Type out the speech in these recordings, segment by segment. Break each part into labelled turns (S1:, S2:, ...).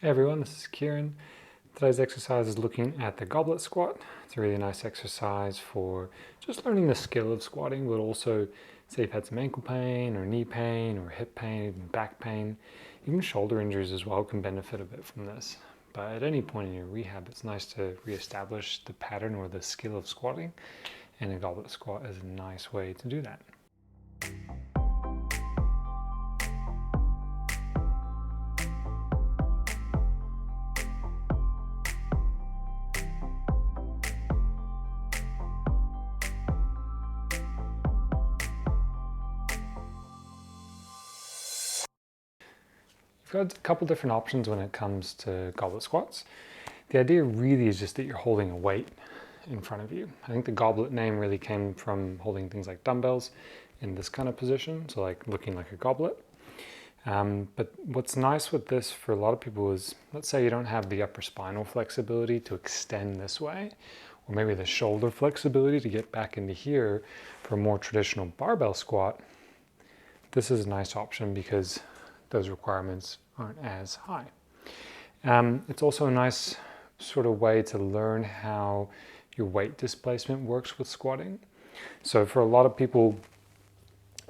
S1: Hey everyone, this is Kieran. Today's exercise is looking at the goblet squat. It's a really nice exercise for just learning the skill of squatting, but also say you've had some ankle pain or knee pain or hip pain, even back pain, even shoulder injuries as well can benefit a bit from this. But at any point in your rehab, it's nice to reestablish the pattern or the skill of squatting, and a goblet squat is a nice way to do that. You've got a couple different options when it comes to goblet squats. The idea really is just that you're holding a weight in front of you. I think the goblet name really came from holding things like dumbbells in this kind of position, so like looking like a goblet. But what's nice with this for a lot of people is, let's say you don't have the upper spinal flexibility to extend this way, or maybe the shoulder flexibility to get back into here for a more traditional barbell squat. This is a nice option because those requirements aren't as high. It's also a nice sort of way to learn how your weight displacement works with squatting. So for a lot of people,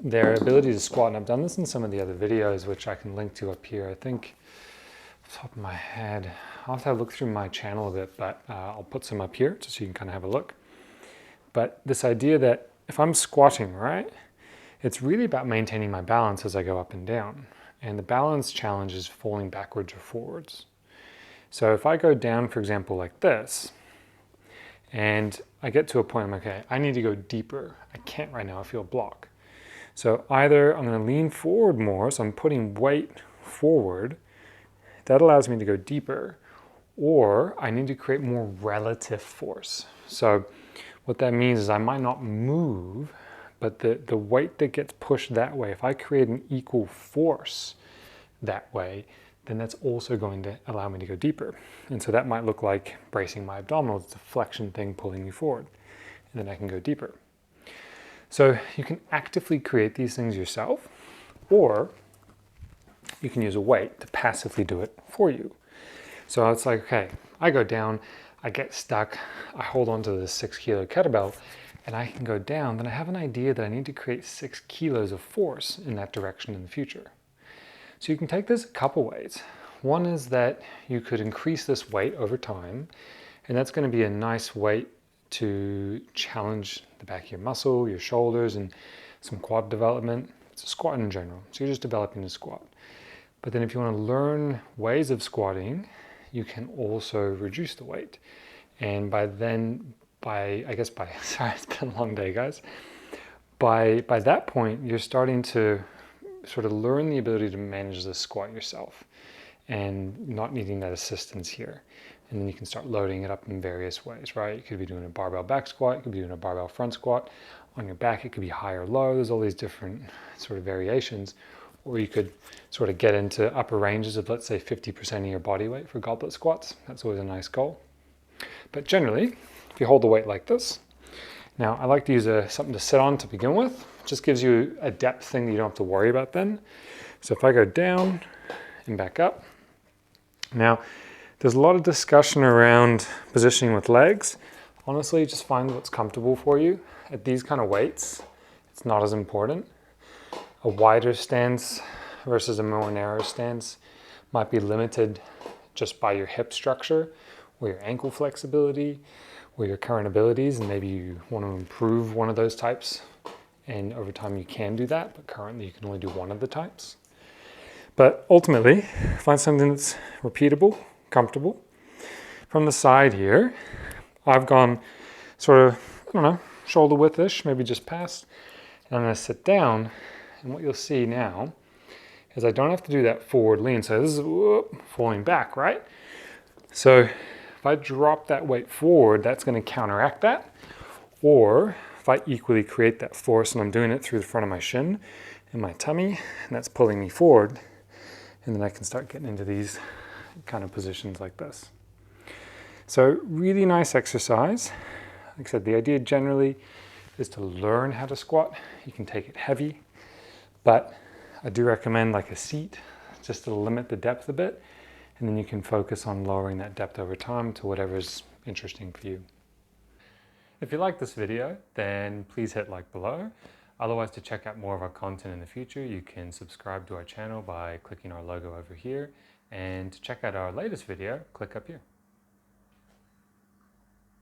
S1: their ability to squat, and I've done this in some of the other videos, which I can link to up here. I think off the top of my head, I'll have to look through my channel a bit, but I'll put some up here just so you can kind of have a look. But this idea that if I'm squatting, right, it's really about maintaining my balance as I go up and down. And the balance challenge is falling backwards or forwards. So if I go down, for example, like this, and I get to a point, I'm okay, I need to go deeper. I can't right now, I feel a block. So either I'm gonna lean forward more, so I'm putting weight forward, that allows me to go deeper, or I need to create more relative force. So what that means is I might not move, but the weight that gets pushed that way, if I create an equal force that way, then that's also going to allow me to go deeper. And so that might look like bracing my abdominals. It's a flexion thing pulling me forward, and then I can go deeper. So you can actively create these things yourself, or you can use a weight to passively do it for you. So it's like, okay, I go down, I get stuck, I hold onto the 6 kilo kettlebell, and I can go down, then I have an idea that I need to create 6 kilos of force in that direction in the future. So you can take this a couple ways. One is that you could increase this weight over time, and that's going to be a nice weight to challenge the back of your muscle, your shoulders, and some quad development. It's a squat in general, so you're just developing a squat. But then if you want to learn ways of squatting, you can also reduce the weight. And sorry, it's been a long day, guys. By that point, you're starting to sort of learn the ability to manage the squat yourself and not needing that assistance here. And then you can start loading it up in various ways, right? You could be doing a barbell back squat, you could be doing a barbell front squat. On your back, it could be high or low. There's all these different sort of variations. Or you could sort of get into upper ranges of, let's say, 50% of your body weight for goblet squats. That's always a nice goal. But generally, if you hold the weight like this, now I like to use something to sit on to begin with. It just gives you a depth thing that you don't have to worry about then. So if I go down and back up, now there's a lot of discussion around positioning with legs. Honestly, just find what's comfortable for you. At these kind of weights, it's not as important. A wider stance versus a more narrow stance might be limited just by your hip structure or your ankle flexibility or your current abilities, and maybe you want to improve one of those types, and over time you can do that, but currently you can only do one of the types. But ultimately, find something that's repeatable, comfortable. From the side here, I've gone sort of, I don't know, shoulder width-ish, maybe just past, and I'm going to sit down. And what you'll see now is I don't have to do that forward lean. So this is falling back, right? So if I drop that weight forward, that's going to counteract that. Or if I equally create that force, and I'm doing it through the front of my shin and my tummy, and that's pulling me forward, and then I can start getting into these kind of positions like this. So really nice exercise. Like I said, the idea generally is to learn how to squat. You can take it heavy, but I do recommend like a seat just to limit the depth a bit and then you can focus on lowering that depth over time to whatever's interesting for you. If you like this video, then please hit like below. Otherwise, to check out more of our content in the future, you can subscribe to our channel by clicking our logo over here. And to check out our latest video, click up here.